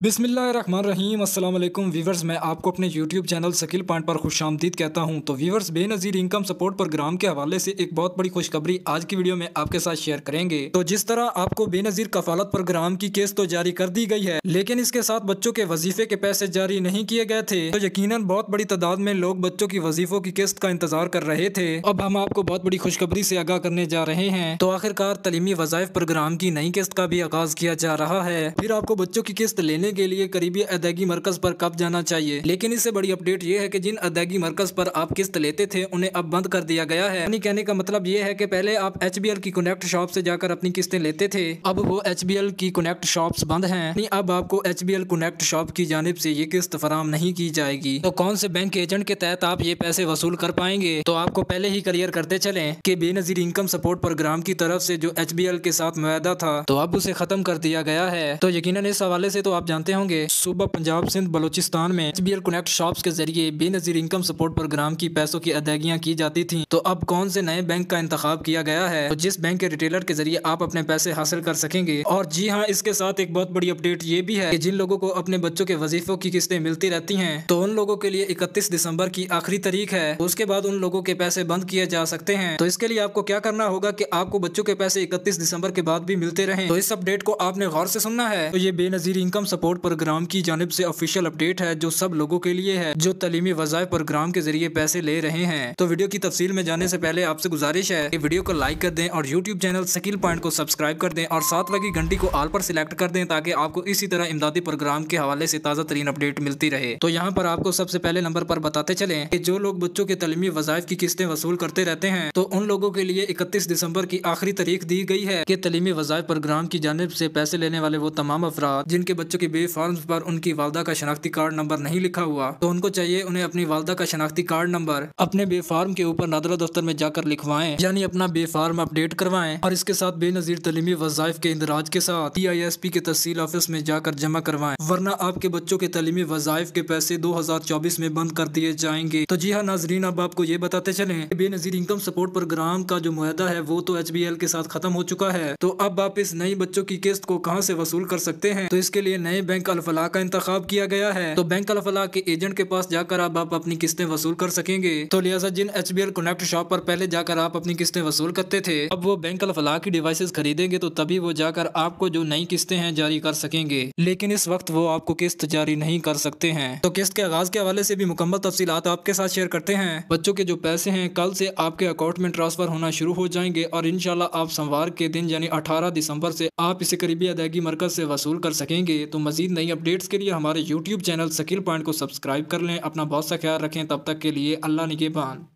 बिस्मिल्लाहिर्रहमानिर्रहीम अस्सलाम वालेकुम वीवर्स, मैं आपको अपने यूट्यूब चैनल स्किल पॉइंट पर खुशामदीद कहता हूं। तो viewers, Benazir income support programme के हवाले से एक बहुत बड़ी खुशखबरी आज की वीडियो में आपके साथ शेयर करेंगे। तो जिस तरह आपको बेनज़ीर कफालत प्रोग्राम की किस्त तो जारी कर दी गई है, लेकिन इसके साथ बच्चों के वजीफे के पैसे जारी नहीं किए गए थे। तो यकीनन बहुत बड़ी तादाद में लोग बच्चों की वजीफों की किस्त का इंतजार कर रहे थे। अब हम आपको बहुत बड़ी खुशखबरी से आगाह करने जा रहे हैं। तो आखिरकार तलीमी वज़ाइफ प्रोग्राम की नई किस्त का भी आगाज किया जा रहा है। फिर आपको बच्चों की किस्त लेने के लिए करीबी अदायगी मरकज पर कब जाना चाहिए। लेकिन इससे बड़ी अपडेट ये है कि जिन अदायगी मरकज पर आप किस्त लेते थे उन्हें अब बंद कर दिया गया है। यानी कहने का मतलब ये है कि पहले आप HBL की कनेक्ट शॉप से जाकर अपनी किस्तें लेते थे, अब वो HBL की कनेक्ट शॉप्स बंद हैं। यानी अब आपको HBL कनेक्ट शॉप की जानिब से ये किस्त फराम नहीं की जाएगी। तो कौन से बैंक एजेंट के तहत आप ये पैसे वसूल कर पाएंगे, तो आपको पहले ही क्लियर करते चले कि बेनजीर इनकम सपोर्ट प्रोग्राम की तरफ से जो HBL के साथ मुआहदा था तो अब उसे खत्म कर दिया गया है। तो यकीनन इस हवाले से तो आप जानते होंगे, सूबा पंजाब सिंध बलोचिस्तान में HBL कनेक्ट शॉप्स के जरिए बेनजीर इनकम सपोर्ट प्रोग्राम की पैसों की अदायगियां की जाती थी। तो अब कौन से नए बैंक का इंतखाब किया गया है, तो जिस बैंक के रिटेलर के जरिए आप अपने पैसे हासिल कर सकेंगे। और जी हाँ, इसके साथ एक बहुत बड़ी अपडेट ये भी है कि जिन लोगों को अपने बच्चों के वजीफों की किस्तें मिलती रहती हैं, तो उन लोगों के लिए 31 दिसंबर की आखिरी तारीख है। उसके बाद उन लोगों के पैसे बंद किए जा सकते हैं। तो इसके लिए आपको क्या करना होगा कि आपको बच्चों के पैसे 31 दिसंबर के बाद भी मिलते रहें। तो इस अपडेट को आपने गौर से सुनना है। तो ये बेनजीर इनकम सपोर्ट प्रोग्राम की जानिब से ऑफिशियल अपडेट है जो सब लोगों के लिए है जो तलीमी वज़ाइफ प्रोग्राम के जरिए पैसे ले रहे हैं। तो वीडियो की तफसील में जाने से पहले आपसे गुजारिश है कि वीडियो को लाइक कर दें और यूट्यूब चैनल स्किल पॉइंट को सब्सक्राइब कर दें और साथ लगी घंटी को ऑल पर सिलेक्ट कर दें ताकि आपको इसी तरह इमदादी प्रोग्राम के हवाले से ताज़ा तरीन अपडेट मिलती रहे। तो यहाँ पर आपको सबसे पहले नंबर पर बताते चले कि जो लोग बच्चों के तलीमी वज़ाइफ की किस्तें वसूल करते रहते हैं, तो उन लोगों के लिए 31 दिसंबर की आखिरी तारीख दी गई है कि तलीमी वज़ाइफ प्रोग्राम की जानिब से पैसे लेने वाले वो तमाम अफराद जिनके बच्चों के बे फॉर्म्स पर उनकी वालदा का शनाख्ती कार्ड नंबर नहीं लिखा हुआ, तो उनको चाहिए उन्हें अपनी वालदा का शनाख्ती कार्ड नंबर अपने बे फार्म के ऊपर नादरा दफ्तर में जाकर लिखवाएं, यानी अपना बे फार्म अपडेट करवाएं और इसके साथ बेनजीर तलीमी वज़ाइफ के इंदराज के साथ TISP के तहसील ऑफिस में जाकर जमा करवाएं, वरना आपके बच्चों के तलीमी वज़ाइफ के पैसे 2024 में बंद कर दिए जाएंगे। तो जी हाँ नाजरीन, अब आपको ये बताते चले बेनजीर इनकम सपोर्ट प्रोग्राम का जो मुआहदा है वो तो HBL के साथ खत्म हो चुका है। तो अब आप इस नई बच्चों की किस्त को कहाँ से वसूल कर सकते हैं, तो इसके लिए नए बैंक अल फलाह का इंतखाब किया गया है। तो बैंक अल फलाह के एजेंट के पास जाकर अब आप अपनी किस्तें वसूल कर सकेंगे। तो लिहाजा जिन HBL कनेक्ट शॉप पर पहले जाकर आप अपनी किस्तें वसूल करते थे, अब वो बैंक अल फलाह की डिवाइसेस खरीदेंगे तो तभी वो जाकर आपको जो नई किस्तें हैं जारी कर सकेंगे। लेकिन इस वक्त वो आपको किस्त जारी नहीं कर सकते हैं। तो किस्त के आगाज के हवाले से भी मुकम्मल तफसीलात आपके साथ शेयर करते हैं। बच्चों के जो पैसे हैं कल से आपके अकाउंट में ट्रांसफर होना शुरू हो जाएंगे और इंशाल्लाह आप सोमवार के दिन यानी 18 दिसंबर से आप इसे करीबी अदायगी मरकज से वसूल कर सकेंगे। तो मजीद नई अपडेट्स के लिए हमारे यूट्यूब चैनल स्किल पॉइंट को सब्सक्राइब कर लें। अपना बहुत सा ख्याल रखें। तब तक के लिए अल्लाह निगहबान।